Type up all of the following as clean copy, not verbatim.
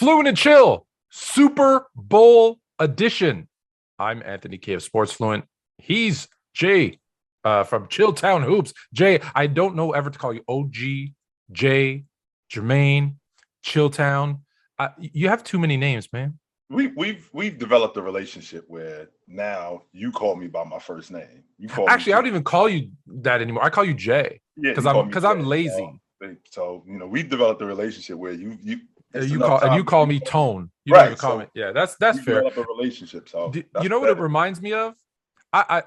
Fluent and Chill, Super Bowl edition. I'm Anthony K of Sports Fluent. He's Jay from Chilltown Hoops. Jay, I don't know ever to call you OG, Jay, Jermaine, Chilltown. You have too many names, man. We've developed a relationship where now you call me by my first name. You call Actually, I don't even call you that anymore. I call you Jay. Yeah, because I'm lazy. So we've developed a relationship where you call me Tone. You right, don't even call me. Yeah, that's fair. Develop a relationship. So you know what it reminds me of? I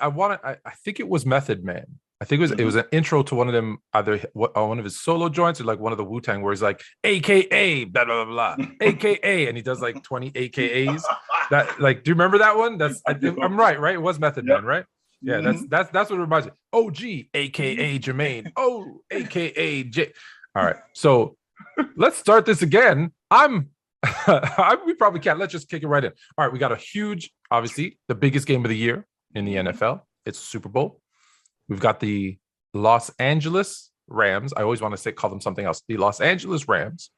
think it was Method Man. I think it was an intro to one of them, either one of his solo joints or like one of the Wu-Tang where he's like, AKA, blah, blah, blah, blah, AKA, and he does like 20 AKAs. That, like, do you remember that one? I'm right? It was Method Man, right? Yeah, that's what it reminds me. OG, AKA Jermaine. Oh, AKA J. All right, so let's start this again. We probably can't. Let's just kick it right in. All right, we got a huge, obviously, the biggest game of the year in the NFL. It's Super Bowl. We've got the Los Angeles Rams. I always want to call them something else. The Los Angeles Rams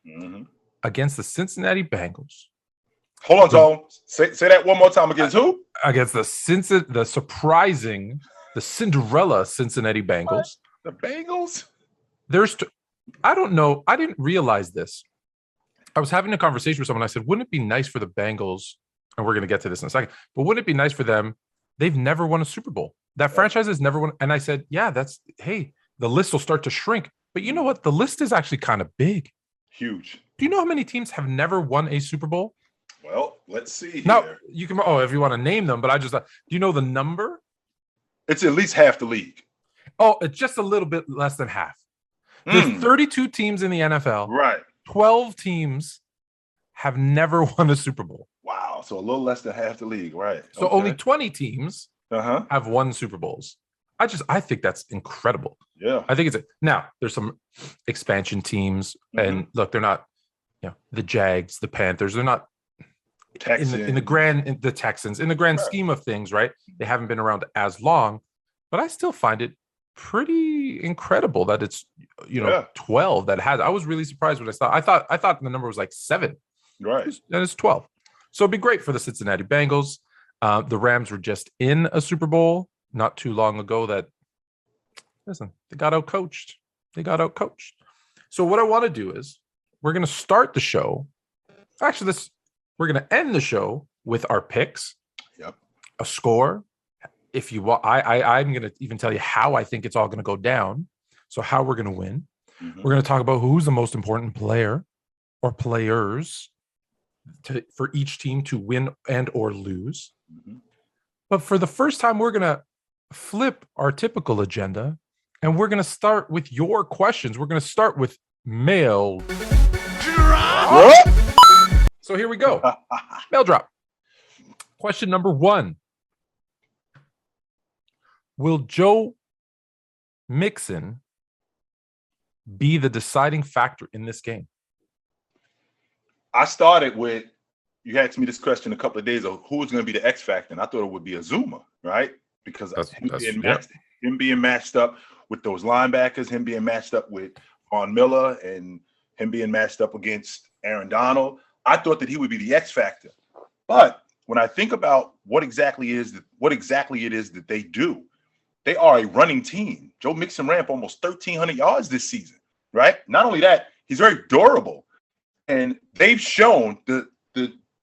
against the Cincinnati Bengals. Hold on, Tom. Say that one more time. Against who? Against the Cinderella Cincinnati Bengals. What? The Bengals? I don't know. I didn't realize this. I was having a conversation with someone. I said, wouldn't it be nice for the Bengals? And we're going to get to this in a second. But wouldn't it be nice for them? They've never won a Super Bowl. That franchise has never won. And I said, yeah, the list will start to shrink. But you know what? The list is actually kind of big. Huge. Do you know how many teams have never won a Super Bowl? Well, let's see here. Now, you can, if you want to name them, but I just, do you know the number? It's at least half the league. Oh, it's just a little bit less than half. There's 32 teams in the NFL. Right. 12 teams have never won a Super Bowl. Wow. So a little less than half the league. Right. So only 20 teams have won Super Bowls. I think that's incredible. Yeah. I think now there's some expansion teams, and look, they're not, the Jags, the Panthers, they're not in the Texans, in the grand scheme of things, right? They haven't been around as long, but I still find it pretty incredible that it's 12 that has. I was really surprised when I thought the number was like 7, right? And it's 12. So it'd be great for the Cincinnati Bengals. The Rams were just in a Super Bowl not too long ago. They got out coached. So what I want to do is we're going to start the show. Actually, we're going to end the show with our picks. Yep. A score. If you want, I'm going to even tell you how I think it's all going to go down. So how we're going to win. We're going to talk about who's the most important player or players for each team to win and or lose. But for the first time, we're going to flip our typical agenda, and we're going to start with your questions. We're going to start with mail drop. So here we go. Mail drop. Question number 1. Will Joe Mixon be the deciding factor in this game? I started with, you asked me this question a couple of days ago, who was going to be the X factor? And I thought it would be Azuma, right? Because him being matched up with those linebackers, him being matched up with Von Miller, and him being matched up against Aaron Donald, I thought that he would be the X factor. But when I think about what exactly it is that they do, they are a running team. Joe Mixon ran for almost 1,300 yards this season, right? Not only that, he's very durable. And they've shown, the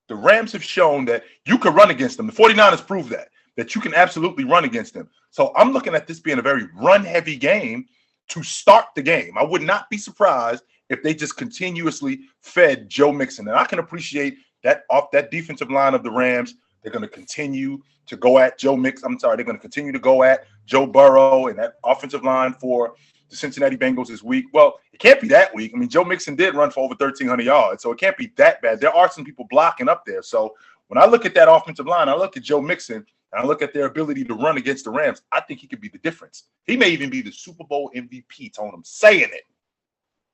Rams have shown that you can run against them. The 49ers proved that you can absolutely run against them. So I'm looking at this being a very run-heavy game to start the game. I would not be surprised if they just continuously fed Joe Mixon. And I can appreciate that off that defensive line of the Rams. They're going to continue to go at Joe Mixon. They're going to continue to go at Joe Burrow, and that offensive line for the Cincinnati Bengals is weak. Well, it can't be that weak. I mean, Joe Mixon did run for over 1,300 yards, so it can't be that bad. There are some people blocking up there. So when I look at that offensive line, I look at Joe Mixon, and I look at their ability to run against the Rams. I think he could be the difference. He may even be the Super Bowl MVP, Tone. I'm saying it.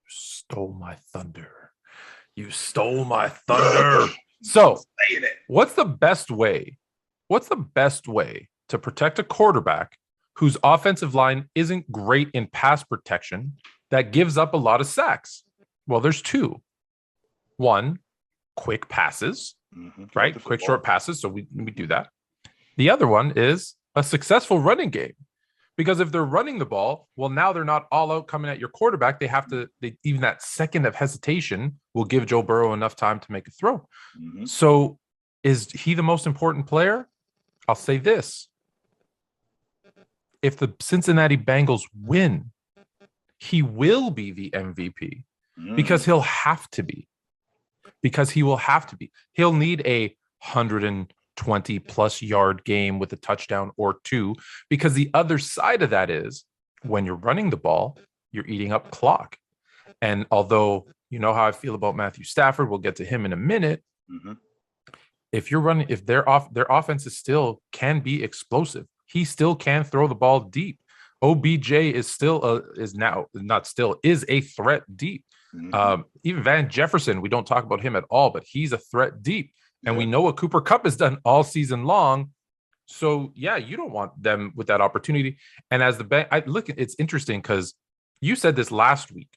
You stole my thunder. So what's the best way? To protect a quarterback whose offensive line isn't great in pass protection that gives up a lot of sacks? Well, there's 2. 1, quick passes, Mm-hmm. right? Quick, short passes. So we do that. The other one is a successful running game. Because if they're running the ball, well, now they're not all out coming at your quarterback. They have to, even that second of hesitation will give Joe Burrow enough time to make a throw. Mm-hmm. So is he the most important player? I'll say this. If the Cincinnati Bengals win, he will be the MVP because he'll have to be. Because he will have to be. He'll need a 120 plus yard game with a touchdown or two, because the other side of that is when you're running the ball, you're eating up clock. And although you know how I feel about Matthew Stafford, we'll get to him in a minute. Mm-hmm. If you're running, if their offense is still can be explosive, he still can throw the ball deep. OBJ is still is a threat deep. Mm-hmm. Even Van Jefferson, we don't talk about him at all, but he's a threat deep. And we know what Cooper Kupp has done all season long. So, yeah, you don't want them with that opportunity. And as it's interesting because you said this last week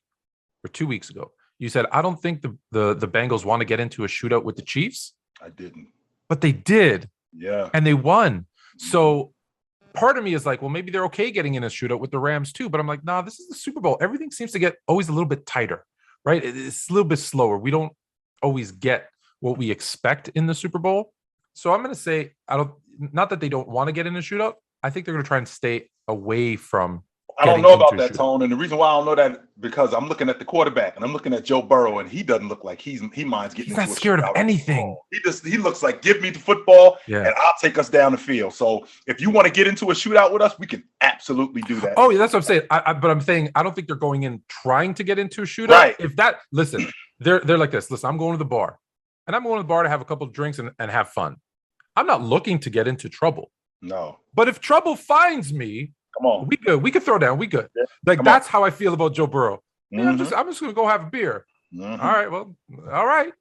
or 2 weeks ago. You said, I don't think the Bengals want to get into a shootout with the Chiefs. I didn't. But they did. Yeah. And they won. So part of me is like, well, maybe they're okay getting in a shootout with the Rams too. But I'm like, nah, this is the Super Bowl. Everything seems to get always a little bit tighter, right? It's a little bit slower. We don't always get what we expect in the Super Bowl. So I'm going to say, not that they don't want to get in a shootout. I think they're going to try and stay away from. I don't know about that, Tone. And the reason why I don't know that, because I'm looking at the quarterback and I'm looking at Joe Burrow, and he doesn't look like he minds getting. He's not scared of anything. He looks like, give me the football and I'll take us down the field. So if you want to get into a shootout with us, we can absolutely do that. Oh, yeah, that's what I'm saying. But I'm saying I don't think they're going in trying to get into a shootout. Right. Listen, they're like this. Listen, I'm going to the bar, and I'm going to the bar to have a couple of drinks and have fun. I'm not looking to get into trouble. No. But if trouble finds me, come on, we good. We can throw down. We good. Yeah. That's how I feel about Joe Burrow. Mm-hmm. I'm just gonna go have a beer. Mm-hmm. All right. Well, all right.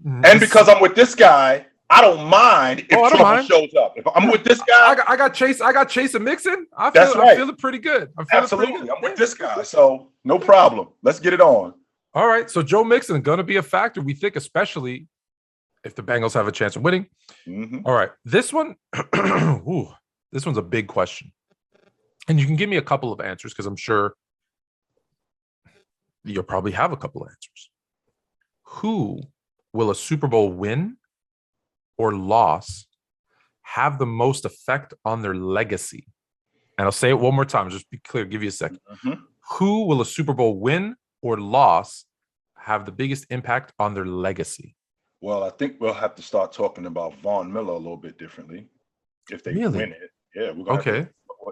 And because I'm with this guy, I don't mind if trouble shows up. If I'm with this guy, I got Chase and Mixon. I'm feeling pretty good. Absolutely. I'm with this guy, so no problem. Let's get it on. All right. So Joe Mixon gonna be a factor, we think, especially if the Bengals have a chance of winning. Mm-hmm. All right. This one, this one's a big question. And you can give me a couple of answers because I'm sure you'll probably have a couple of answers. Who will a Super Bowl win or loss have the most effect on their legacy? And I'll say it one more time. Just be clear. Give you a second. Mm-hmm. Who will a Super Bowl win or loss have the biggest impact on their legacy? Well, I think we'll have to start talking about Von Miller a little bit differently if they win it. Yeah, we're going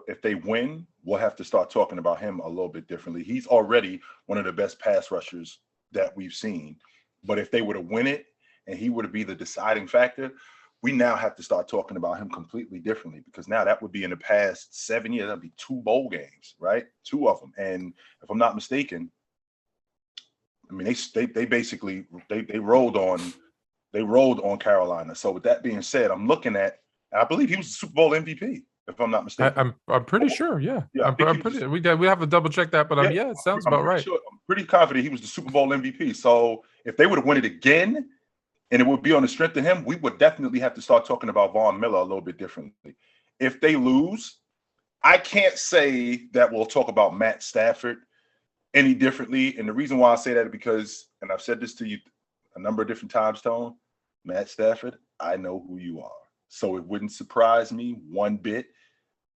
if they win, we'll have to start talking about him a little bit differently. He's already one of the best pass rushers that we've seen. But if they were to win it and he were to be the deciding factor, we now have to start talking about him completely differently, because now that would be in the past 7 years. That'd be 2 bowl games, right? 2 of them. And if I'm not mistaken, I mean, they basically rolled on Carolina. So with that being said, I'm looking at, I believe he was the Super Bowl MVP. If I'm not mistaken, I'm pretty sure. Yeah, I'm pretty. We have to double check that, but it sounds about right. Sure, I'm pretty confident he was the Super Bowl MVP. So if they would have won it again, and it would be on the strength of him, we would definitely have to start talking about Von Miller a little bit differently. If they lose, I can't say that we'll talk about Matt Stafford any differently. And the reason why I say that is because, and I've said this to you a number of different times, Tone, Matt Stafford, I know who you are. So it wouldn't surprise me one bit.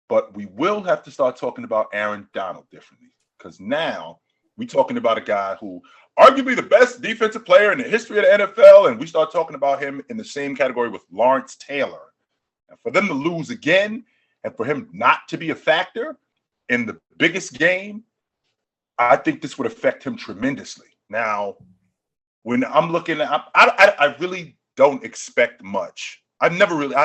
But we will have to start talking about Aaron Donald differently, because now we're talking about a guy who arguably the best defensive player in the history of the NFL, and we start talking about him in the same category with Lawrence Taylor. And for them to lose again and for him not to be a factor in the biggest game, I think this would affect him tremendously. Now, when I'm looking at, I really don't expect much. I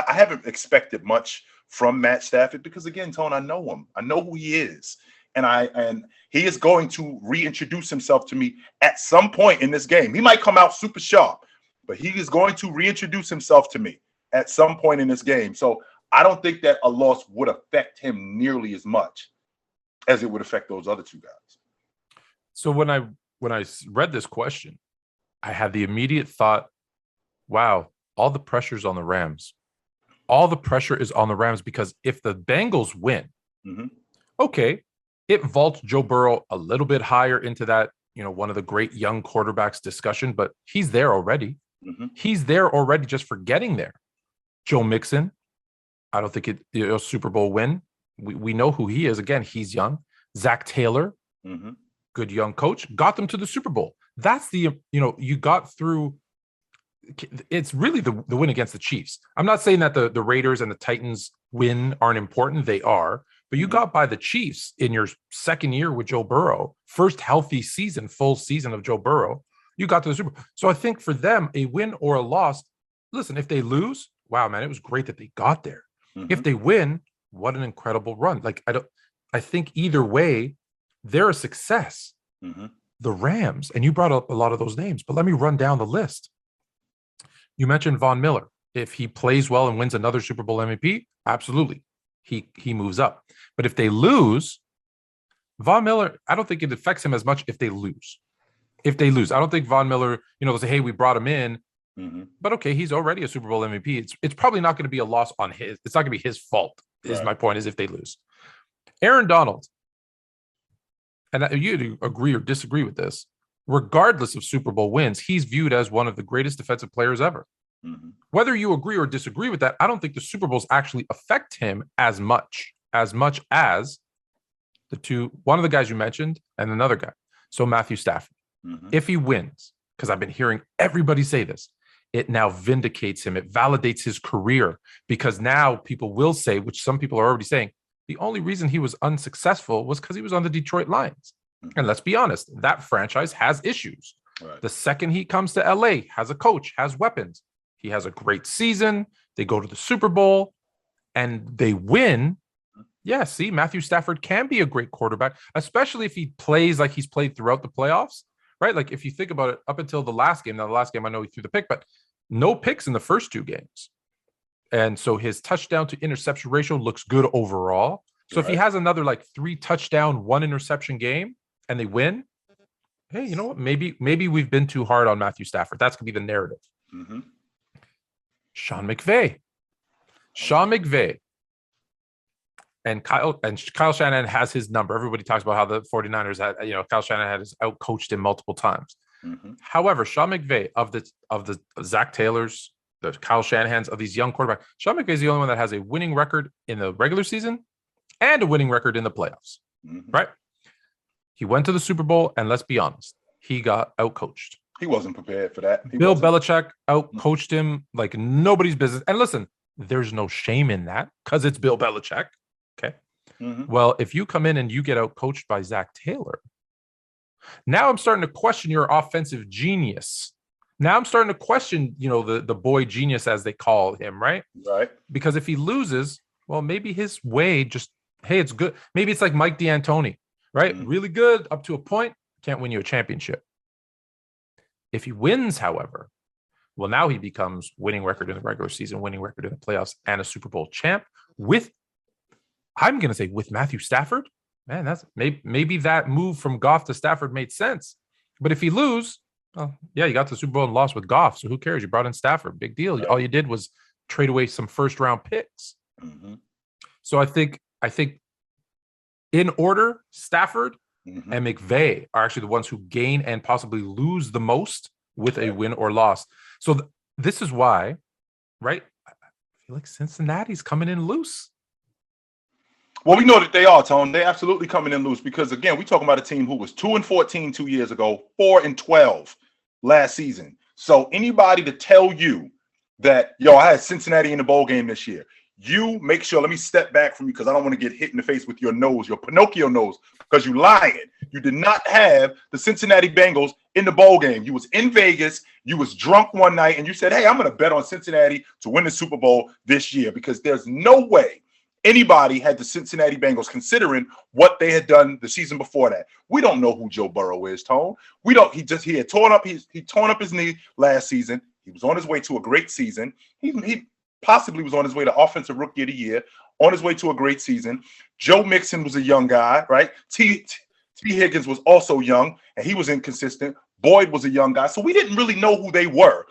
haven't expected much from Matt Stafford, because again, Tone, I know him. I know who he is. And he is going to reintroduce himself to me at some point in this game. He might come out super sharp, but he is going to reintroduce himself to me at some point in this game. So I don't think that a loss would affect him nearly as much as it would affect those other 2 guys. So when I read this question, I had the immediate thought wow, all the pressure's on the Rams. All the pressure is on the Rams because if the Bengals win, okay, it vaults Joe Burrow a little bit higher into that, one of the great young quarterbacks discussion, but he's there already. He's there already just for getting there. Joe Mixon, I don't think Super Bowl win. We know who he is. Again, he's young. Zach Taylor, good young coach, got them to the Super Bowl. That's you got through. It's really the win against the Chiefs. I'm not saying that the Raiders and the Titans win aren't important. They are. But you got by the Chiefs in your second year with Joe Burrow, first healthy season, full season of Joe Burrow. You got to the Super Bowl. So I think for them, a win or a loss, listen, if they lose, wow, man, it was great that they got there. If they win, what an incredible run. I think either way, they're a success. The Rams, and you brought up a lot of those names, but let me run down the list. You mentioned Von Miller. If he plays well and wins another Super Bowl MVP, absolutely. He moves up. But if they lose, Von Miller, I don't think it affects him as much if they lose. I don't think Von Miller, they'll say, hey, we brought him in. But okay, he's already a Super Bowl MVP. It's probably not going to be a loss on his. It's not going to be his fault, is my point, is if they lose. Aaron Donald, and you agree or disagree with this, regardless of Super Bowl wins, he's viewed as one of the greatest defensive players ever. Whether you agree or disagree with that, I don't think the Super Bowls actually affect him as much as one of the guys you mentioned and another guy. So Matthew Stafford, if he wins, because I've been hearing everybody say this, it now vindicates him. It validates his career because now people will say, which some people are already saying, the only reason he was unsuccessful was because he was on the Detroit Lions. And let's be honest, that franchise has issues. Right. The second he comes to LA, has a coach, has weapons. He has a great season. They go to the Super Bowl and they win. Yeah, see, Matthew Stafford can be a great quarterback, especially if he plays like he's played throughout the playoffs, right? Like if you think about it up until the last game, now the last game I know he threw the pick, but no picks in the first two games. And so his touchdown to interception ratio looks good overall. So if he has another 3 touchdown, 1 interception game and they win, hey, you know what? Maybe we've been too hard on Matthew Stafford. That's going to be the narrative. Sean McVay. And Kyle Shanahan has his number. Everybody talks about how the 49ers had, Kyle Shanahan has outcoached him multiple times. However, Sean McVay of the Zach Taylors, the Kyle Shanahans, of these young quarterbacks, Sean McVay is the only one that has a winning record in the regular season and a winning record in the playoffs. Right? He went to the Super Bowl, and let's be honest, he got outcoached. He wasn't prepared for that. Bill Belichick outcoached him like nobody's business. And listen, there's no shame in that because it's Bill Belichick. Okay. Well, if you come in and you get outcoached by Zach Taylor, now I'm starting to question your offensive genius. Now I'm starting to question, the boy genius, as they call him, right? Right. Because if he loses, well, maybe his way hey, it's good. Maybe it's like Mike D'Antoni, right? Really good up to a point, can't win you a championship. If he wins, however, well, now he becomes winning record in the regular season, winning record in the playoffs, and a Super Bowl champ with Matthew Stafford. Man, that's maybe that move from Goff to Stafford made sense. But if he lose, well, yeah, you got to the Super Bowl and lost with Goff, so who cares? You brought in Stafford, big deal. All you did was trade away some first round picks. So I think in order, Stafford and McVay are actually the ones who gain and possibly lose the most with a win or loss. So this is why, right? I feel like Cincinnati's coming in loose. Well, we know that they are, Tone. They're absolutely coming in loose because, again, we're talking about a team who was 2-14 2 years ago, 4-12 last season. So anybody to tell you that, I had Cincinnati in the bowl game this year, you make sure, let me step back from you because I don't want to get hit in the face with your nose, your Pinocchio nose, because you lying. You did not have the Cincinnati Bengals in the bowl game. You was in Vegas. You was drunk one night and you said, hey, I'm going to bet on Cincinnati to win the Super Bowl this year because there's no way anybody had the Cincinnati Bengals considering what they had done the season before that. We don't know who Joe Burrow is, Tone. We don't. He had torn up his knee last season. He was on his way to a great season. He possibly was on his way to Offensive Rookie of the Year, on his way to a great season. Joe Mixon was a young guy, right? T. Higgins was also young, and he was inconsistent. Boyd was a young guy. So we didn't really know who they were.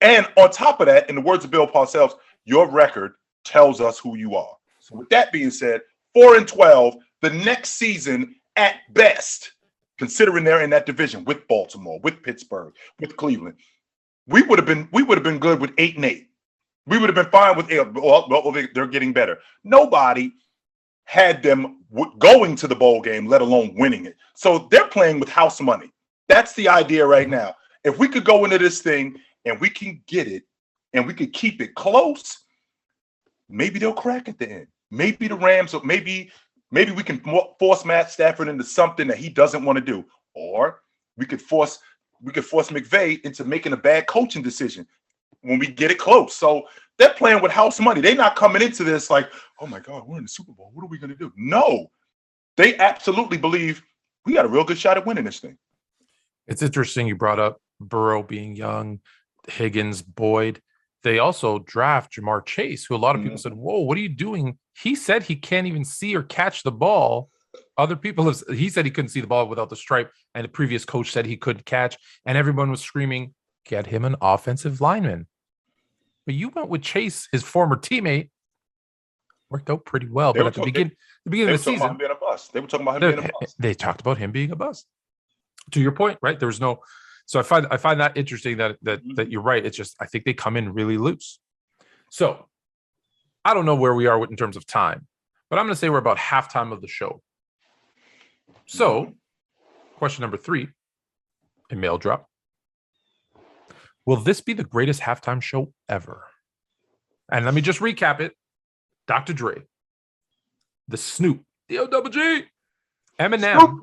And on top of that, in the words of Bill Parcells, your record tells us who you are. So with that being said, 4-12, the next season at best, considering they're in that division with Baltimore, with Pittsburgh, with Cleveland, we would have been good with 8-8. We would have been fine with 8. Well, they're getting better. Nobody had them going to the bowl game, let alone winning it. So they're playing with house money. That's the idea right now. If we could go into this thing and we can get it and we could keep it close, maybe they'll crack at the end. Maybe the Rams, maybe we can force Matt Stafford into something that he doesn't want to do, or we could force McVay into making a bad coaching decision when we get it close. So they're playing with house money. They're not coming into this like, oh my God, we're in the Super Bowl. What are we going to do? No, they absolutely believe we got a real good shot at winning this thing. It's interesting you brought up Burrow being young, Higgins, Boyd. They also draft Jamar Chase, who a lot of people said, whoa, what are you doing? He said he can't even see or catch the ball. Other people he said he couldn't see the ball without the stripe, and the previous coach said he couldn't catch, and everyone was screaming, get him an offensive lineman. But you went with Chase, his former teammate. Worked out pretty well. But at the beginning of the season, him being a bust. They were talking about him being a bust. They talked about him being a bust. To your point, right? There was no. So I find that interesting that you're right. It's just I think they come in really loose. So I don't know where we are in terms of time, but I'm going to say we're about halftime of the show. So, question number 3, a mail drop. Will this be the greatest halftime show ever? And let me just recap it. Dr. Dre, the Snoop, D-O-double-G, Eminem,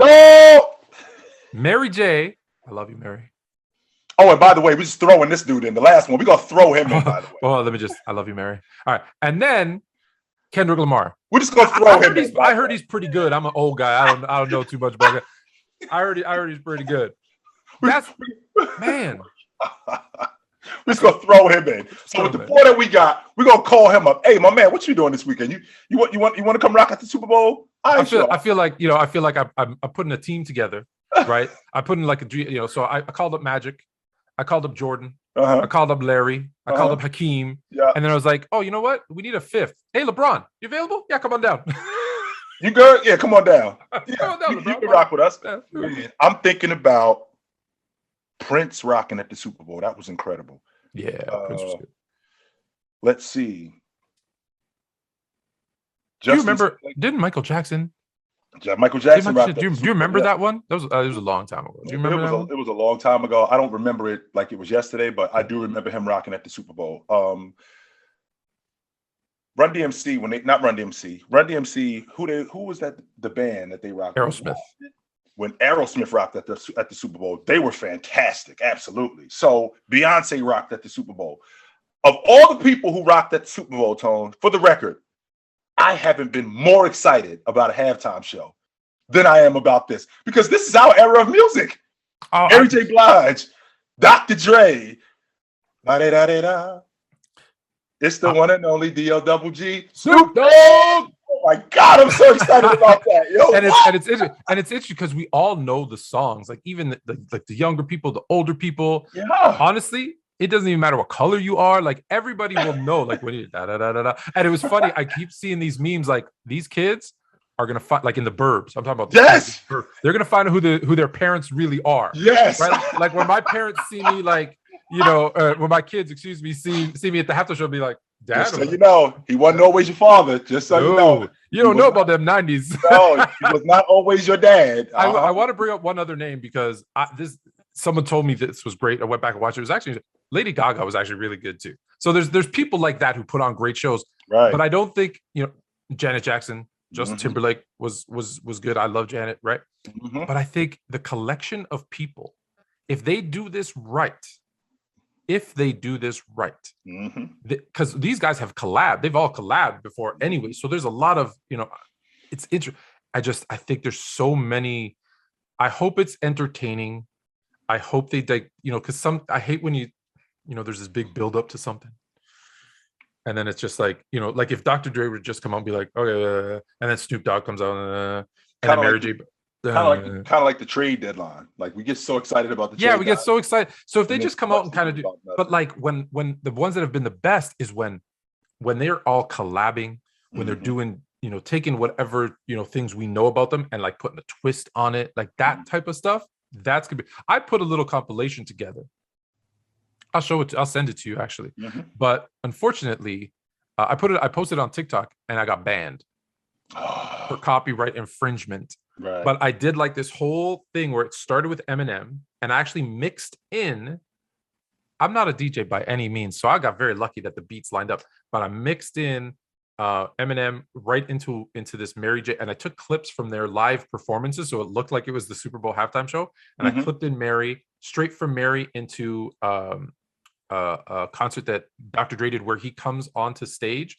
Mary J. I love you, Mary. Oh, and by the way, we're just throwing this dude in. The last one, we're going to throw him in, by the way. Well, I love you, Mary. All right. And then Kendrick Lamar. We're just going to throw him in. I heard he's pretty good. I'm an old guy. I don't know too much about it. I heard he's pretty good. That's, man. We're just gonna throw him in. So with the 4 that we got, we're gonna call him up. Hey, my man, what you doing this weekend? You want to come rock at the Super Bowl? I feel like I'm putting a team together, right? I put in like a so I called up Magic, I called up Jordan, I called up Larry, I called up Hakeem, and then I was like, oh, you know what? We need a 5th. Hey, LeBron, you available? Yeah, come on down. You good? Yeah, come on down. Yeah, come on down, you can rock with us. I'm thinking about Prince rocking at the Super Bowl. That was incredible. Yeah, Prince was good. Let's see. Do you remember? Didn't Michael Jackson? Michael Jackson. Do you remember that one? That was it was a long time ago. Do you remember that one? It was a long time ago. I don't remember it like it was yesterday, but I do remember him rocking at the Super Bowl. Run DMC Run DMC. Who was that? The band that they rocked? Aerosmith. When Aerosmith rocked at the Super Bowl, they were fantastic. Absolutely. So Beyonce rocked at the Super Bowl. Of all the people who rocked at the Super Bowl, Tone, for the record, I haven't been more excited about a halftime show than I am about this, because this is our era of music. Mary J. Blige, Dr. Dre, da-da-da-da-da. It's the one and only D-O-double-G, Snoop Dogg. Oh my God, I'm so excited about that. Yo, and it's interesting because we all know the songs, like even the younger people, the older people. Yeah. Honestly, it doesn't even matter what color you are. Like everybody will know. Like when you da da da da da. And it was funny. I keep seeing these memes. Like these kids are gonna find, like in the burbs. I'm talking about. Yes. They're gonna find out who their parents really are. Yes. Right? Like when my parents see me, like when my kids, see me at the halftime show, be like, Dad, just so you know, he wasn't always your father. Just so you know, you don't know about them 90s. No, he was not always your dad. I want to bring up one other name because someone told me this was great. I went back and watched it. It was actually Lady Gaga was actually really good too. So there's people like that who put on great shows. Right. But I don't think Janet Jackson, Justin Timberlake was good. I love Janet, right? Mm-hmm. But I think the collection of people, if they do this right. Because these guys have collabed, they've all collabed before anyway. So there's a lot of, it's interesting. I think there's so many. I hope it's entertaining. I hope they because I hate when there's this big build up to something. And then it's just like, like if Dr. Dre would just come out and be like, okay, and then Snoop Dogg comes out and then Mary J. Kind of like the trade deadline. Like we get so excited about the trade. Yeah, we get so excited. So if they just come out and kind of do, nothing. but like when the ones that have been the best is when they're all collabing, when they're doing, taking whatever, things we know about them and like putting a twist on it, like that type of stuff. That's gonna be. I put a little compilation together. I'll show it. I'll send it to you actually. But unfortunately, I posted it on TikTok and I got banned for copyright infringement. Right. But I did like this whole thing where it started with Eminem and I actually mixed in. I'm not a DJ by any means, so I got very lucky that the beats lined up. But I mixed in Eminem right into this Mary J, and I took clips from their live performances, so it looked like it was the Super Bowl halftime show. And I clipped in Mary straight from Mary into a concert that Dr. Dre did, where he comes on stage,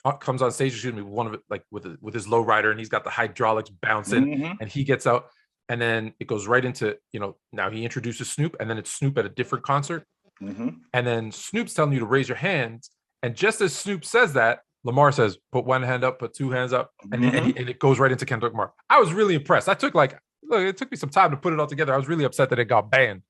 excuse me, one of it like with his lowrider, and he's got the hydraulics bouncing, and he gets out, and then it goes right into now he introduces Snoop, and then it's Snoop at a different concert, and then Snoop's telling you to raise your hands, and just as Snoop says that, Lamar says, "Put one hand up, put two hands up," and it goes right into Kendrick Lamar. I was really impressed. It took me some time to put it all together. I was really upset that it got banned.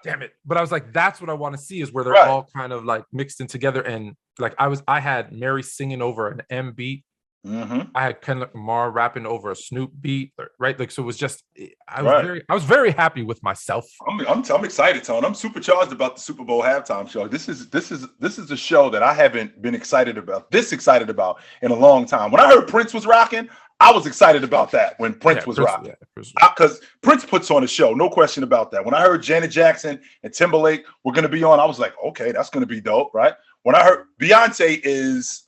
Damn it. But I was like, that's what I want to see, is where they're all kind of like mixed in together. And like I had Mary singing over an M beat. I had Kendrick Lamar rapping over a Snoop beat, right? Like, so it was just, I was very happy with myself. I'm excited, Tone. I'm supercharged about the Super Bowl halftime show. This is a show that I haven't been excited about in a long time. When I heard Prince was rocking, I was excited about that when Prince was rocking. Because Prince puts on a show, no question about that. When I heard Janet Jackson and Timberlake were going to be on, I was like, okay, that's going to be dope, right? When I heard Beyonce is,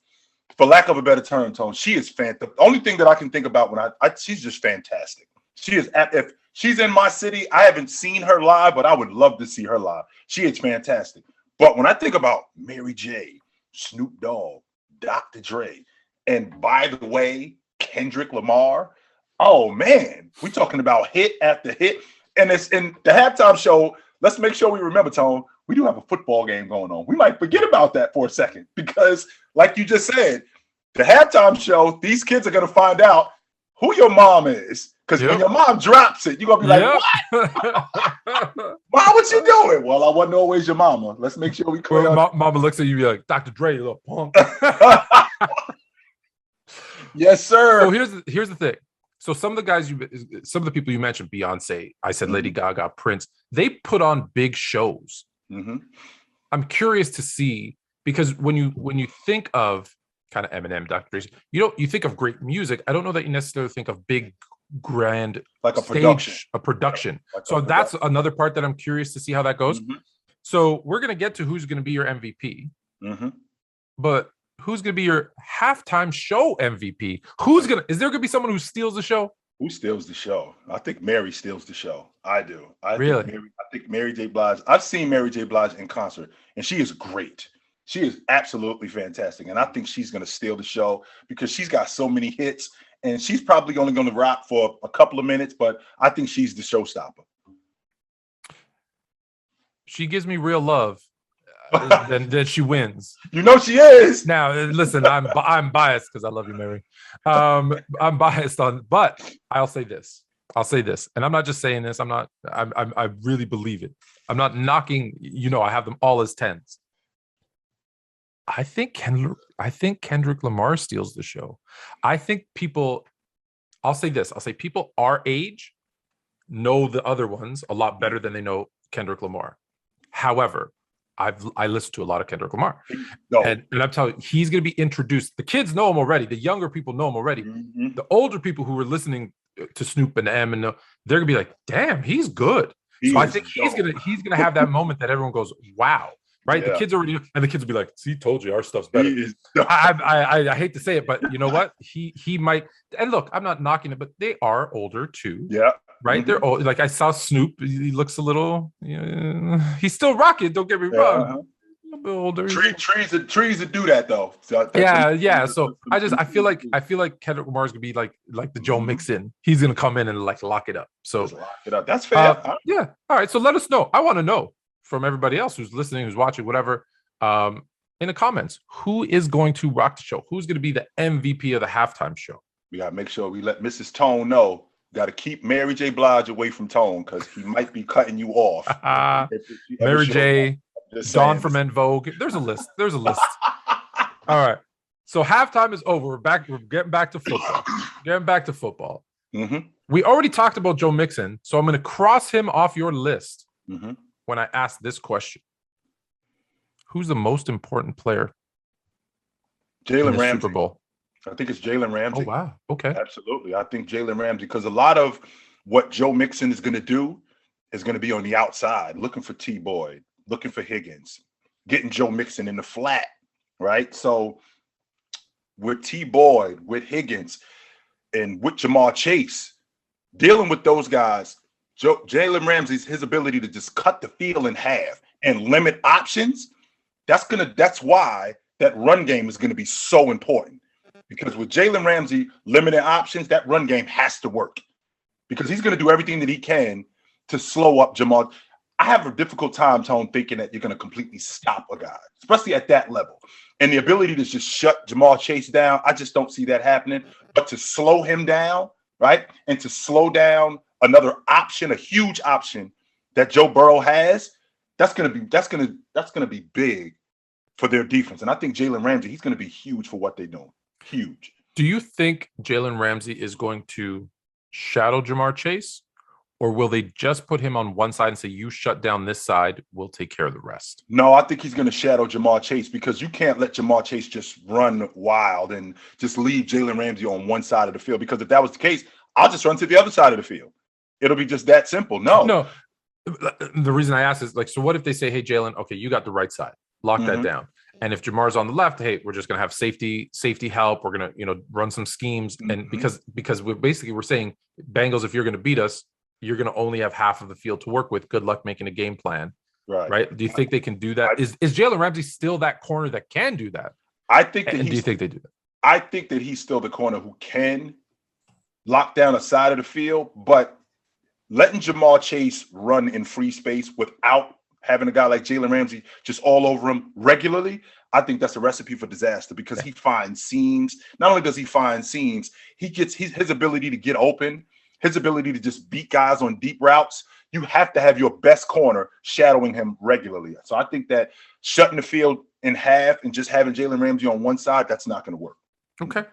for lack of a better term, Tone, she is fantastic. The only thing that I can think about when she's just fantastic. She is, if she's in my city, I haven't seen her live, but I would love to see her live. She is fantastic. But when I think about Mary J, Snoop Dogg, Dr. Dre, and by the way, Kendrick Lamar, oh man, we're talking about hit after hit. And it's in the halftime show. Let's make sure we remember, Tone, we do have a football game going on. We might forget about that for a second because, like you just said, the halftime show, these kids are going to find out who your mom is. Because when your mom drops it, you're going to be like, what? Mom, what you doing? Well, I wasn't always your mama. Let's make sure we clear Mama looks at you and be like, Dr. Dre, you little punk. Yes, sir. So here's the thing. So some of the people you mentioned, Beyonce, I said Lady Gaga, Prince, they put on big shows. I'm curious to see, because when you think of kind of Eminem, Dr. Dre, you think of great music. I don't know that you necessarily think of big, grand, like a production. So that's another part that I'm curious to see how that goes. So we're gonna get to who's gonna be your MVP, but who's gonna be your halftime show MVP? Is there gonna be someone who steals the show? Who steals the show? I think Mary steals the show. I do. I think Mary J. Blige. I've seen Mary J. Blige in concert, and she is great. She is absolutely fantastic, and I think she's going to steal the show because she's got so many hits, and she's probably only going to rock for a couple of minutes, but I think she's the showstopper. She gives me real love. Then she wins. You know she is. Now, listen, I'm biased because I love you, Mary. I'm biased but I'll say this, and I'm not just saying this. I really believe it. I'm not knocking. I have them all as 10s. I think Kendrick Lamar steals the show. I think people. I'll say this. I'll say people our age know the other ones a lot better than they know Kendrick Lamar. However, I listen to a lot of Kendrick Lamar, and I'm telling you, he's going to be introduced. The kids know him already. The younger people know him already. The older people who were listening to Snoop and M, and they're going to be like, "Damn, he's good." So I think he's gonna have that moment that everyone goes, "Wow!" Right? Yeah. The kids already, and the kids will be like, "See, told you, our stuff's better." I hate to say it, but you know what? He might. And look, I'm not knocking it, but they are older too. Yeah. Right, they're old. Like I saw Snoop, he looks a little. He's still rocking. Don't get me wrong. A bit older. Trees that do that though. So yeah. So I feel like Kendrick Lamar is gonna be like the Joe Mixon. He's gonna come in and like lock it up. So lock it up. That's fair. Yeah. All right. So let us know. I want to know from everybody else who's listening, who's watching, whatever. In the comments, who is going to rock the show? Who's going to be the MVP of the halftime show? We gotta make sure we let Mrs. Tone know got to keep Mary J. Blige away from Tone because he might be cutting you off. If she ever Mary shows J. up. Just Dawn saying. from En Vogue. There's a list. All right. So halftime is over. We're getting back to football. Mm-hmm. We already talked about Joe Mixon, so I'm going to cross him off your list Mm-hmm. when I ask this question. Who's the most important player Jalen in the Ramsey. Super Bowl? I think it's Jalen Ramsey. Oh, wow. Okay. Absolutely. I think Jalen Ramsey, because a lot of what Joe Mixon is going to do is going to be on the outside, looking for T. Boyd, looking for Higgins, getting Joe Mixon in the flat, right? So with T. Boyd, with Higgins, and with Jamar Chase, dealing with those guys, Jalen Ramsey's his ability to just cut the field in half and limit options, that's why that run game is going to be so important. Because with Jalen Ramsey limiting options, that run game has to work. Because he's going to do everything that he can to slow up Jamar. I have a difficult time, Tone, thinking that you're going to completely stop a guy, especially at that level. And the ability to just shut Jamar Chase down, I just don't see that happening. But to slow him down, right, and to slow down another option, a huge option that Joe Burrow has, that's gonna be big for their defense. And I think Jalen Ramsey, he's gonna be huge for what they're doing. Huge. Do you think Jalen Ramsey is going to shadow Jamar Chase? Or will they just put him on one side and say, you shut down this side, we'll take care of the rest? No, I think he's going to shadow Jamar Chase because you can't let Jamar Chase just run wild and just leave Jalen Ramsey on one side of the field. Because if that was the case, I'll just run to the other side of the field. It'll be just that simple. No. The reason I ask is so what if they say, hey, Jalen, okay, you got the right side. Lock that down. And if Jamar's on the left, hey, we're just going to have safety help. We're going to, run some schemes. And because we're saying, Bengals, if you're going to beat us, you're going to only have half of the field to work with. Good luck making a game plan. Right? Do you think they can do that? Is Jalen Ramsey still that corner that can do that? I think that do you think they do that? I think that he's still the corner who can lock down a side of the field, but letting Jamar Chase run in free space without having a guy like Jalen Ramsey just all over him regularly, I think that's a recipe for disaster because he finds seams. Not only does he find seams, he gets his ability to get open, his ability to just beat guys on deep routes. You have to have your best corner shadowing him regularly. So I think that shutting the field in half and just having Jalen Ramsey on one side, that's not going to work. Okay.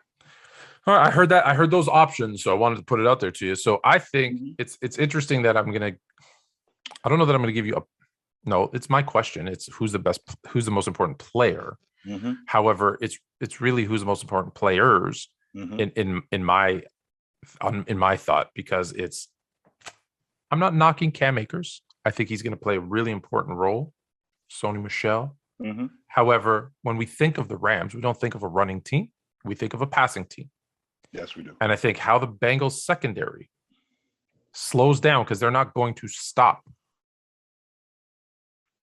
All right. I heard that. I heard those options. So I wanted to put it out there to you. So I think it's interesting that I don't know that I'm going to give you no, it's my question. It's who's the most important player. However, it's really who's the most important players in my thought, because I'm not knocking Cam Akers. I think he's going to play a really important role. Sony Michel. However, when we think of the Rams, we don't think of a running team. We think of a passing team. Yes, we do. And I think how the Bengals secondary slows down, because they're not going to stop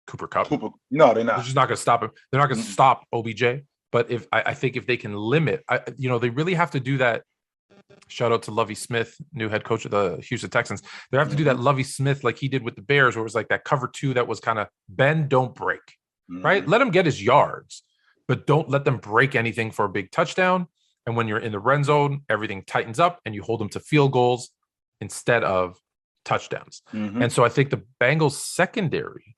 Cooper Kupp. No, they're not. They're just not going to stop him. They're not going to stop OBJ. But I think if they can limit, they really have to do that. Shout out to Lovie Smith, new head coach of the Houston Texans. They have to do that Lovie Smith like he did with the Bears, where it was like that cover two that was kind of bend, don't break, right? Let him get his yards, but don't let them break anything for a big touchdown. And when you're in the red zone, everything tightens up and you hold them to field goals instead of touchdowns. And so I think the Bengals secondary,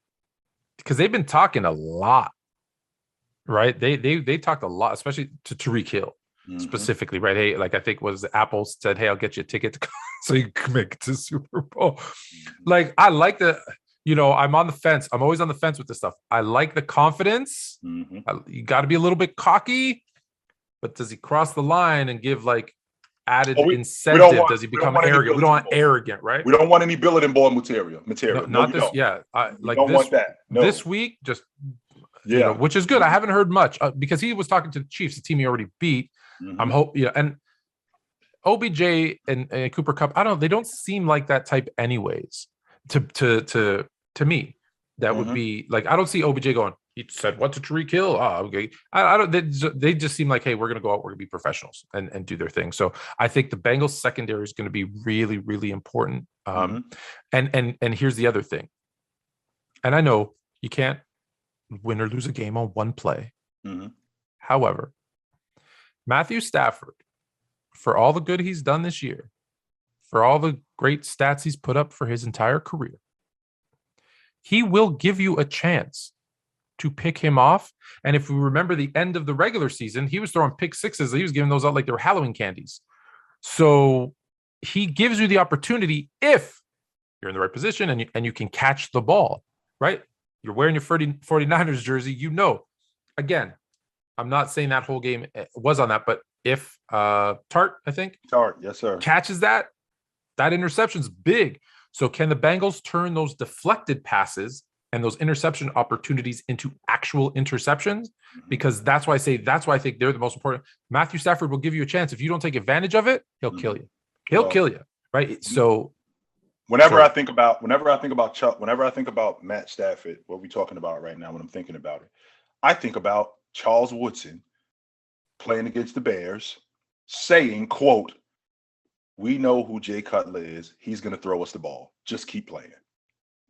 because they've been talking a lot, right? They talked a lot, especially to Tyreek Hill. Specifically, right? Hey, like I think was Apple said, hey, I'll get you a ticket so you can make it to Super Bowl. Like, I like I'm on the fence. I'm always on the fence with this stuff. I like the confidence. You got to be a little bit cocky, but does he cross the line and give like added incentive? Does he become arrogant? We don't want arrogant, right? We don't want any bulletin board material. No, not this. Don't. Yeah, like don't want that. No. This week, just which is good. I haven't heard much because he was talking to the Chiefs, the team he already beat. I'm and OBJ and Cooper Kupp, they don't seem like that type anyways. To me, that would be like, I don't see OBJ going, he said what to Tyreek Hill. Oh, okay. I don't. They just seem like, hey, we're gonna go out, we're gonna be professionals and do their thing. So I think the Bengals secondary is going to be really, really important. And here's the other thing. And I know you can't win or lose a game on one play. However, Matthew Stafford, for all the good he's done this year, for all the great stats he's put up for his entire career, he will give you a chance to pick him off. And if we remember the end of the regular season, he was throwing pick sixes. He was giving those out like they were Halloween candies. So he gives you the opportunity if you're in the right position and you can catch the ball, right? You're wearing your 49ers jersey, Again, I'm not saying that whole game was on that, but if Tart, yes, sir, catches that interception's big. So can the Bengals turn those deflected passes and those interception opportunities into actual interceptions? Because that's why I think they're the most important. Matthew Stafford will give you a chance. If you don't take advantage of it, he'll kill you. He'll kill you, right? So whenever I think about Matt Stafford, what we're talking about right now, when I'm thinking about it, I think about Charles Woodson playing against the Bears, saying, quote, "We know who Jay Cutler is. He's going to throw us the ball. Just keep playing."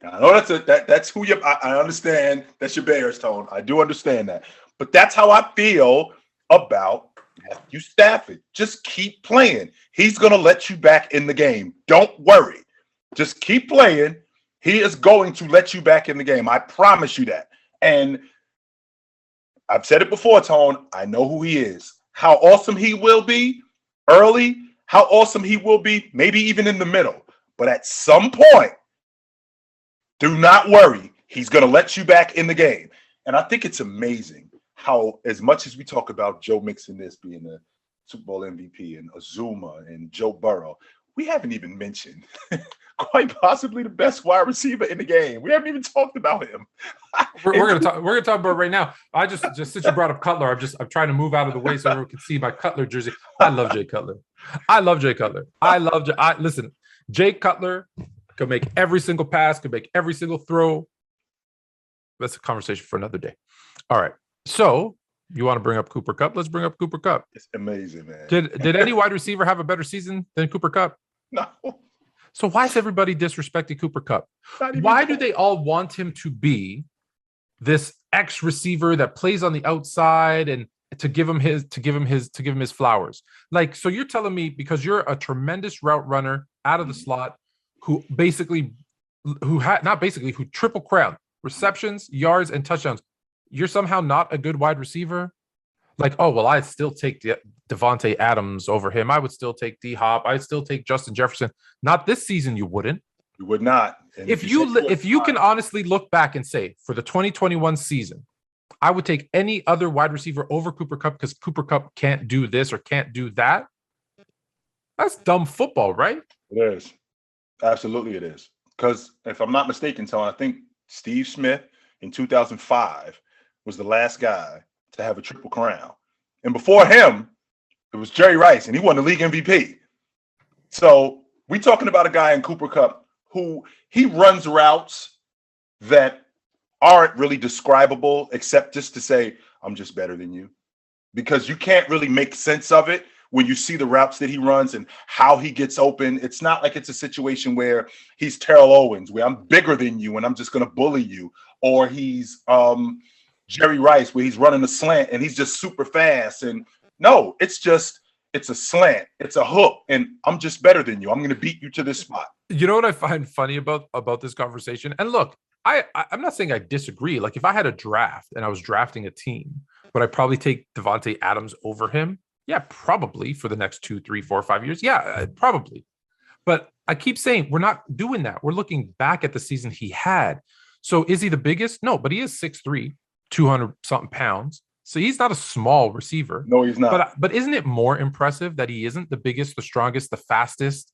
Now, I know that's who you. I understand that's your Bears tone. I do understand that, but that's how I feel about Matthew Stafford. Just keep playing. He's going to let you back in the game. Don't worry. Just keep playing. He is going to let you back in the game. I promise you that. And I've said it before, Tone. I know who he is. How awesome he will be early. How awesome he will be maybe even in the middle. But at some point, do not worry. He's going to let you back in the game. And I think it's amazing how, as much as we talk about Joe Mixon being a Super Bowl MVP and Azuma and Joe Burrow, we haven't even mentioned quite possibly the best wide receiver in the game. We haven't even talked about him. We're gonna talk about it right now. I just since you brought up Cutler, I'm trying to move out of the way so everyone can see my Cutler jersey. I love Jay Cutler. Listen, Jay Cutler could make every single pass, could make every single throw. That's a conversation for another day. All right. So you want to bring up Cooper Kupp? Let's bring up Cooper Kupp. It's amazing, man. Did any wide receiver have a better season than Cooper Kupp? No. So why is everybody disrespecting Cooper Kupp? Why do they all want him to be this X receiver that plays on the outside and to give him his flowers? Like, so you're telling me because you're a tremendous route runner out of the slot who triple crowned receptions, yards, and touchdowns, you're somehow not a good wide receiver? Like, oh, well, I'd still take Devontae Adams over him. I would still take D-Hop. I'd still take Justin Jefferson. Not this season, you wouldn't. You would not. And if you can honestly look back and say, for the 2021 season, I would take any other wide receiver over Cooper Kupp because Cooper Kupp can't do this or can't do that. That's dumb football, right? It is. Absolutely it is. Because if I'm not mistaken, Tony, I think Steve Smith in 2005 was the last guy to have a triple crown. And before him, it was Jerry Rice, and he won the league MVP. So we're talking about a guy in Cooper Kupp who he runs routes that aren't really describable except just to say, I'm just better than you. Because you can't really make sense of it when you see the routes that he runs and how he gets open. It's not like it's a situation where he's Terrell Owens, where I'm bigger than you and I'm just going to bully you. Or he's Jerry Rice, where he's running a slant and he's just super fast. And no, it's a slant. It's a hook. And I'm just better than you. I'm going to beat you to this spot. You know what I find funny about this conversation? And look, I'm not saying I disagree. Like if I had a draft and I was drafting a team, would I probably take Devontae Adams over him? Yeah, probably for the next 2, 3, 4, 5 years. Yeah, probably. But I keep saying we're not doing that. We're looking back at the season he had. So is he the biggest? No, but he is 6'3", 200-something pounds. So he's not a small receiver. No, he's not. But isn't it more impressive that he isn't the biggest, the strongest, the fastest,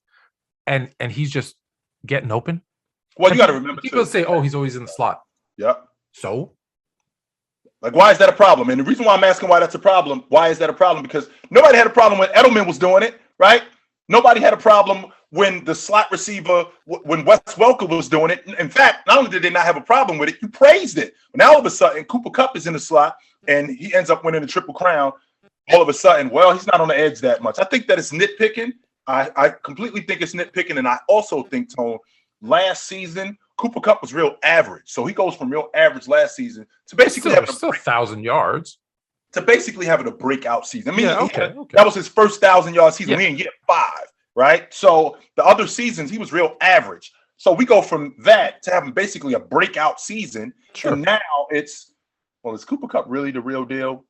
and he's just getting open? Well, you got to remember, people say, "Oh, he's always in the slot." Yep. So, like, why is that a problem? And the reason why I'm asking why that's a problem, why is that a problem? Because nobody had a problem when Edelman was doing it, right? Nobody had a problem when the slot receiver, when Wes Welker was doing it. In fact, not only did they not have a problem with it, you praised it. Now all of a sudden, Cooper Kupp is in the slot and he ends up winning the Triple Crown. All of a sudden, well, he's not on the edge that much. I think that it's nitpicking. I completely think it's nitpicking. And I also think, Tone, last season, Cooper Kupp was real average. So he goes from real average last season to basically having still 1,000 yards. To basically having a breakout season. I mean, that was his first 1,000-yard season. Yeah. He didn't get 5. right? So the other seasons, he was real average. So we go from that to having basically a breakout season. Sure. And now it's, well, is Cooper Kupp really the real deal?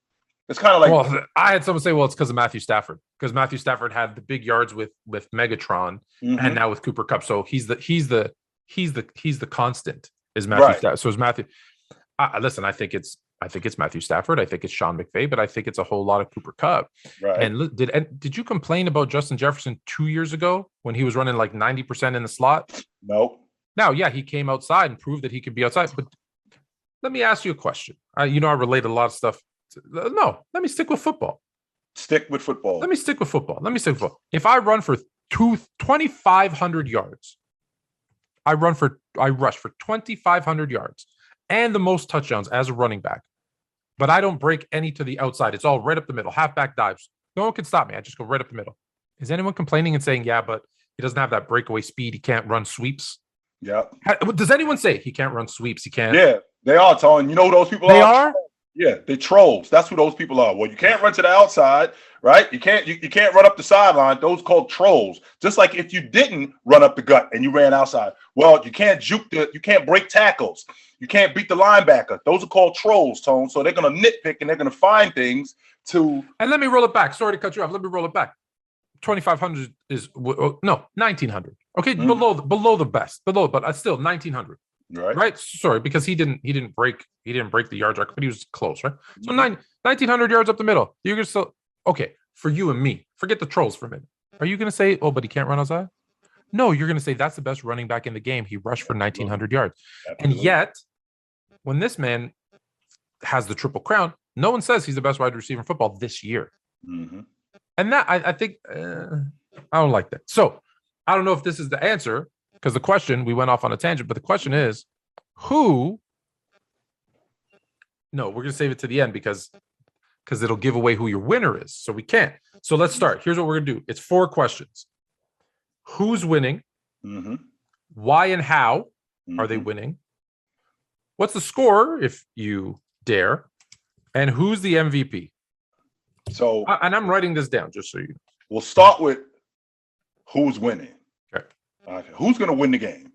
It's kind of like, well, I had someone say, well, it's because of Matthew Stafford, because Matthew Stafford had the big yards with Megatron, and now with Cooper Kupp, so he's the constant is Matthew Stafford. So is Matthew. Listen, I think it's Matthew Stafford. I think it's Sean McVay, but I think it's a whole lot of Cooper Kupp. Right. And did you complain about Justin Jefferson 2 years ago when he was running like 90% in the slot? No. Now, yeah, he came outside and proved that he could be outside. But let me ask you a question. I relate a lot of stuff. No, let me stick with football. Stick with football. Let me stick with football. If I run for 2,500 yards, I rush for 2,500 yards and the most touchdowns as a running back, but I don't break any to the outside. It's all right up the middle, halfback dives. No one can stop me. I just go right up the middle. Is anyone complaining and saying, yeah, but he doesn't have that breakaway speed. He can't run sweeps? Yeah. Does anyone say he can't run sweeps? He can't. Yeah, they are, Tony. You know who those people are? They are? Yeah, they're trolls. That's who those people are. Well, you can't run to the outside, right? You can't run up the sideline. Those called trolls. Just like if you didn't run up the gut and you ran outside. Well, you can't you can't break tackles. You can't beat the linebacker. Those are called trolls, Tone. So they're gonna nitpick and they're gonna find things to. And let me roll it back. Sorry to cut you off. Let me roll it back. 2,500 is no 1,900. Okay, below the best, but still 1,900. Right. Sorry, because he didn't break the yard record, but he was close, right? So 1,900 yards up the middle. You're gonna still okay for you and me. Forget the trolls for a minute. Are you gonna say, oh, but he can't run outside? No, you're gonna say that's the best running back in the game. He rushed for 1,900 yards, and yet when this man has the triple crown, no one says he's the best wide receiver in football this year. And that I think I don't like that. So I don't know if this is the answer. Because the question, we went off on a tangent, but the question is, who? No, we're going to save it to the end because it'll give away who your winner is. So we can't. So let's start. Here's what we're going to do. It's 4 questions. Who's winning? Why and how are they winning? What's the score, if you dare? And who's the MVP? So, and I'm writing this down just so you know. We'll start with who's winning. Okay. Who's going to win the game?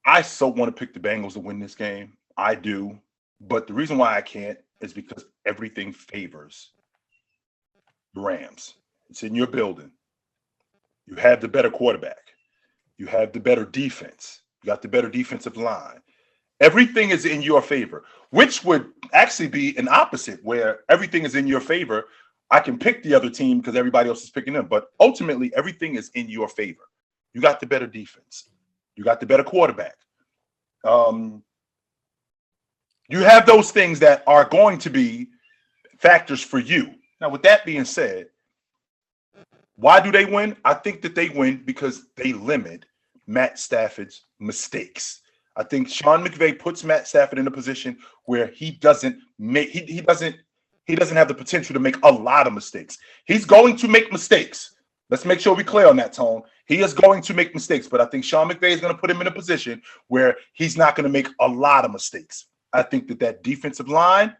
I so want to pick the Bengals to win this game. I do. But the reason why I can't is because everything favors the Rams. It's in your building. You have the better quarterback. You have the better defense. You got the better defensive line. Everything is in your favor, which would actually be an opposite where everything is in your favor. I can pick the other team because everybody else is picking them. But ultimately, everything is in your favor. You got the better defense. You got the better quarterback. You have those things that are going to be factors for you. Now, with that being said, why do they win? I think that they win because they limit Matt Stafford's mistakes. I think Sean McVay puts Matt Stafford in a position where he doesn't make he doesn't have the potential to make a lot of mistakes. He's going to make mistakes. Let's make sure we're clear on that, Tone. He is going to make mistakes, but I think Sean McVay is going to put him in a position where he's not going to make a lot of mistakes. I think that defensive line,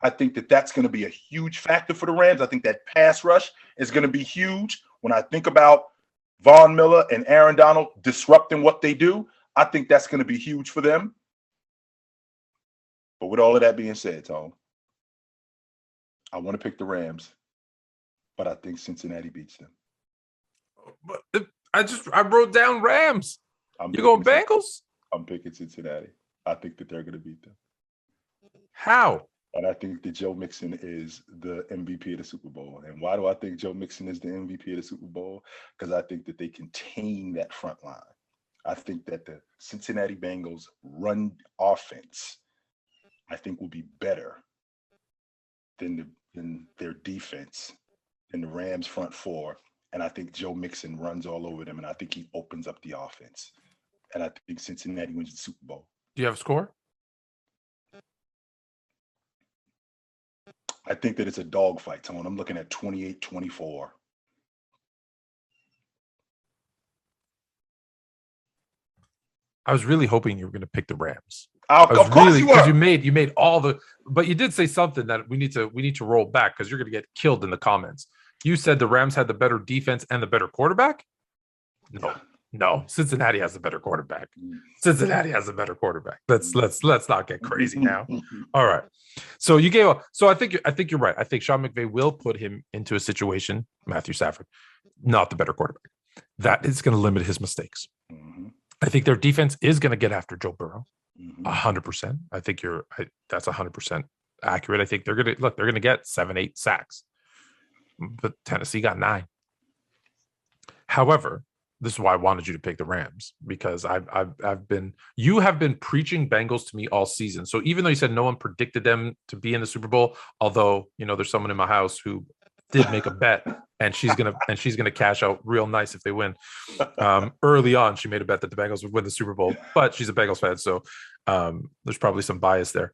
I think that's going to be a huge factor for the Rams. I think that pass rush is going to be huge. When I think about Von Miller and Aaron Donald disrupting what they do, I think that's going to be huge for them. But with all of that being said, Tone, I want to pick the Rams, but I think Cincinnati beats them. But I wrote down Rams. You going Bengals? I'm picking Cincinnati. I think that they're going to beat them. How? And I think that Joe Mixon is the MVP of the Super Bowl. And why do I think Joe Mixon is the MVP of the Super Bowl? Because I think that they contain that front line. I think that the Cincinnati Bengals run offense, I think, will be better than their defense in the Rams front four. And I think Joe Mixon runs all over them, and I think he opens up the offense. And I think Cincinnati wins the Super Bowl. Do you have a score? I think that it's a dogfight, Tone. I'm looking at 28-24. I was really hoping you were going to pick the Rams. Of course you were. Because you made all the, but you did say something that we need to roll back because you're going to get killed in the comments. You said the Rams had the better defense and the better quarterback? No. Cincinnati has the better quarterback. Cincinnati has a better quarterback. Let's not get crazy now. All right. So you gave up. So I think you're right. I think Sean McVay will put him into a situation, Matthew Stafford, not the better quarterback. That is going to limit his mistakes. I think their defense is going to get after Joe Burrow. 100%. I think that's 100% accurate. I think they're going to get 7-8 sacks. But Tennessee got 9. However, this is why I wanted you to pick the Rams, because you have been preaching Bengals to me all season. So even though you said no one predicted them to be in the Super Bowl, although there's someone in my house who did make a bet and she's gonna cash out real nice if they win. Early on, she made a bet that the Bengals would win the Super Bowl, but she's a Bengals fan, so there's probably some bias there.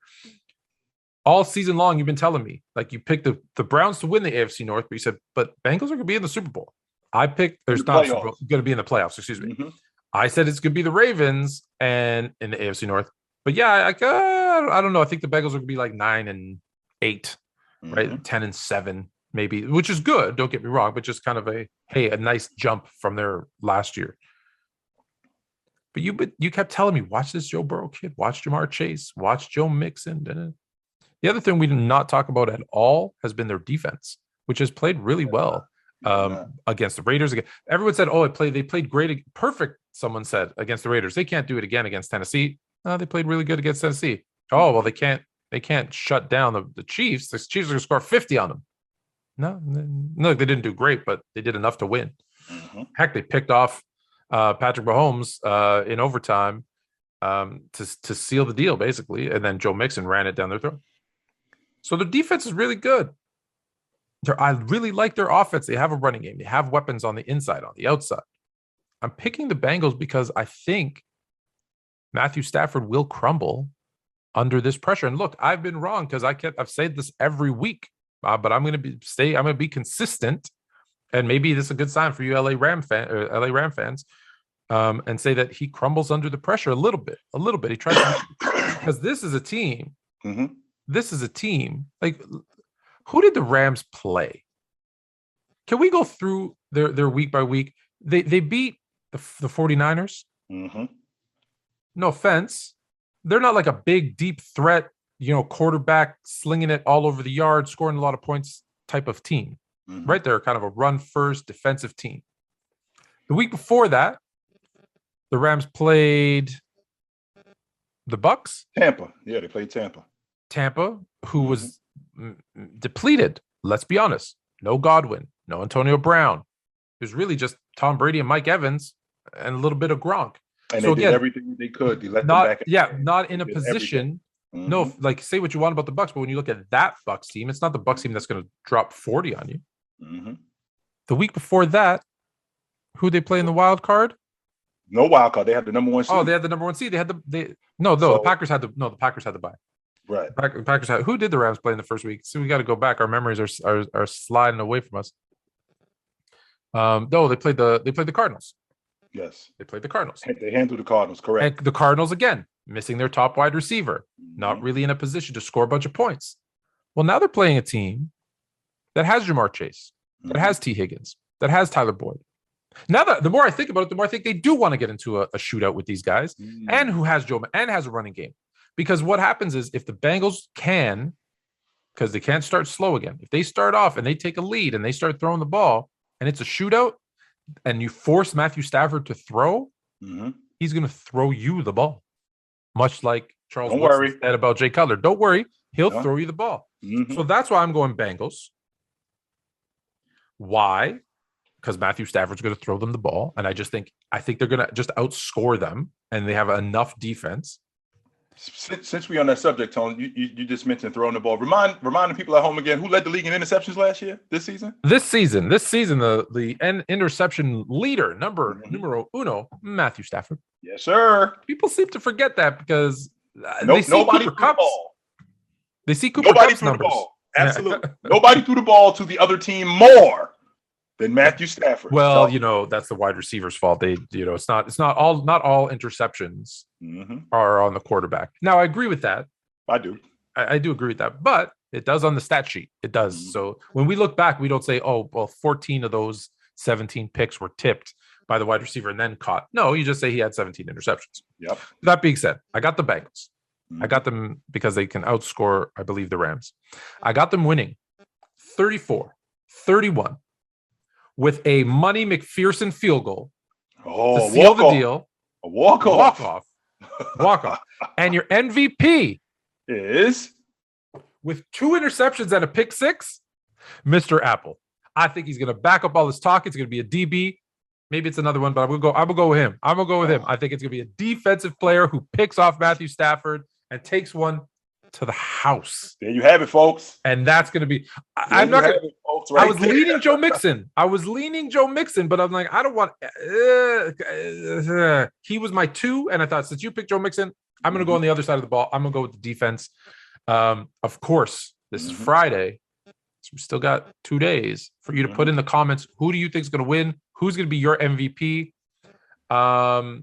All season long, you've been telling me, like, you picked the Browns to win the AFC North, but you said, but Bengals are going to be in the Super Bowl. I picked, there's not going to be in the playoffs, excuse me. I said it's going to be the Ravens and in the AFC North. But yeah, I don't know. I think the Bengals are going to be like 9-8, right? 10-7, maybe, which is good. Don't get me wrong, but just kind of a nice jump from their last year. But you kept telling me, watch this Joe Burrow kid, watch Jamar Chase, watch Joe Mixon. The other thing we did not talk about at all has been their defense, which has played really well against the Raiders. Everyone said, they played great, perfect, someone said, against the Raiders. They can't do it again against Tennessee. No, they played really good against Tennessee. Oh, well, they can't shut down the Chiefs. The Chiefs are going to score 50 on them. No, they didn't do great, but they did enough to win. Heck, they picked off Patrick Mahomes in overtime to seal the deal, basically, and then Joe Mixon ran it down their throat. So their defense is really good. I really like their offense. They have a running game. They have weapons on the inside, on the outside. I'm picking the Bengals because I think Matthew Stafford will crumble under this pressure. And look, I've been wrong because I've said this every week, but I'm going to be consistent, and maybe this is a good sign for you, LA Ram fans, and say that he crumbles under the pressure a little bit. He tries to, because this is a team. This is a team. Like, who did the Rams play? Can we go through their week by week? They beat the 49ers. No offense. They're not like a big, deep threat, quarterback slinging it all over the yard, scoring a lot of points type of team. Right? They're kind of a run-first defensive team. The week before that, the Rams played the Bucks. Tampa. Yeah, they played Tampa, who was depleted. Let's be honest. No Godwin, no Antonio Brown. It was really just Tom Brady and Mike Evans and a little bit of Gronk. And they did everything they could. They let them back. Not in a position. No, like, say what you want about the Bucks, but when you look at that Bucks team, it's not the Bucks team that's going to drop 40 on you. The week before that, who they play in the wild card? No wild card. They had the number 1 seed. Oh, they had the number 1 seed. The Packers had the bye. Right. Packers had. Who did the Rams play in the first week? So we got to go back. Our memories are sliding away from us. No, they played the Cardinals. Yes, they played the Cardinals. They handled the Cardinals, correct? And the Cardinals again missing their top wide receiver, not really in a position to score a bunch of points. Well, now they're playing a team that has Jamar Chase, that has T. Higgins, that has Tyler Boyd. Now that the more I think about it, the more I think they do want to get into a shootout with these guys, and who has Joe and has a running game. Because what happens is, if the Bengals because they can't start slow again, if they start off and they take a lead and they start throwing the ball and it's a shootout and you force Matthew Stafford to throw, he's going to throw you the ball. Much like Charles Woodson said about Jay Cutler. Don't worry, he'll throw you the ball. So that's why I'm going Bengals. Why? Because Matthew Stafford's going to throw them the ball. And I think they're going to just outscore them, and they have enough defense. Since we're on that subject, Tony, you just mentioned throwing the ball. Remind the people at home again, who led the league in interceptions this season? This season, the interception leader, numero uno, Matthew Stafford. Yes, sir. People seem to forget that because they see nobody Cooper Kupp's. They see Cooper Kupp's numbers. The ball. Absolutely. Nobody threw the ball to the other team more than Matthew Stafford. Well, that's the wide receiver's fault. They, it's not all interceptions are on the quarterback. Now, I agree with that. I do. I do agree with that. But It does on the stat sheet. It does. So when we look back, we don't say, oh, well, 14 of those 17 picks were tipped by the wide receiver and then caught. No, you just say he had 17 interceptions. Yep. That being said, I got the Bengals. I got them because they can outscore, I believe, the Rams. I got them winning 34-31 with a Money McPherson field goal to seal the deal. A walk-off. Walk-off. And your MVP is, with 2 interceptions and a pick 6, Mr. Apple. I think he's going to back up all this talk. It's going to be a DB. Maybe it's another one, but I'm going to go with him. I think it's going to be a defensive player who picks off Matthew Stafford and takes one to the house. There you have it, folks. And that's going to be. I'm not going to. I was leaning Joe Mixon. But I'm like, I don't want. He was my 2, and I thought, since you picked Joe Mixon, I'm going to go on the other side of the ball. I'm going to go with the defense. Of course, this is Friday. So we still got 2 days for you to put in the comments. Who do you think is going to win? Who's going to be your MVP? I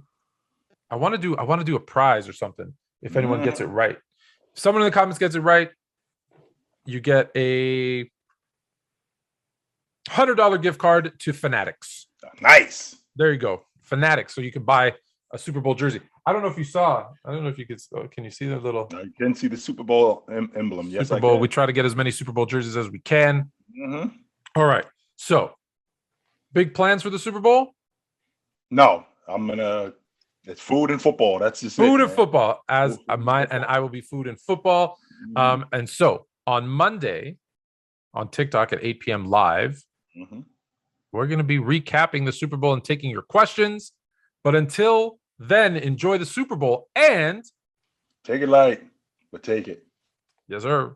want to do a prize or something if anyone gets it right. If someone in the comments gets it right, you get a $100 gift card to Fanatics. Nice. There you go. Fanatics. So you can buy a Super Bowl jersey. I don't know if you saw. I don't know if you could. Can you see the little? I can see the Super Bowl emblem. Yes, Super Bowl. We try to get as many Super Bowl jerseys as we can. All right. So, big plans for the Super Bowl? No, it's food and football. That's just food and football. As mine, and I will be food and football. And so on Monday, on TikTok at 8 p.m. live, we're going to be recapping the Super Bowl and taking your questions. But until then, enjoy the Super Bowl and take it light, but take it. Yes, sir.